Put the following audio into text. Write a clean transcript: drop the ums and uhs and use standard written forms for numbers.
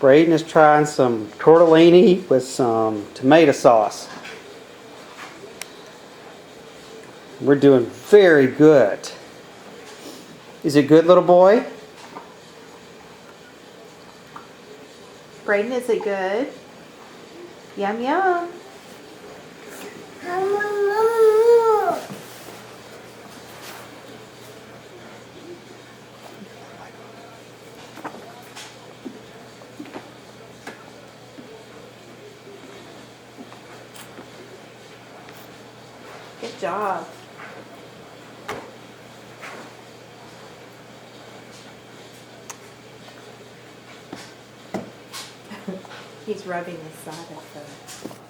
Braden is trying some tortellini with some tomato sauce. We're doing very good. Is it good, little boy? Braden, is it good? Yum, yum. Good job. He's rubbing the side of the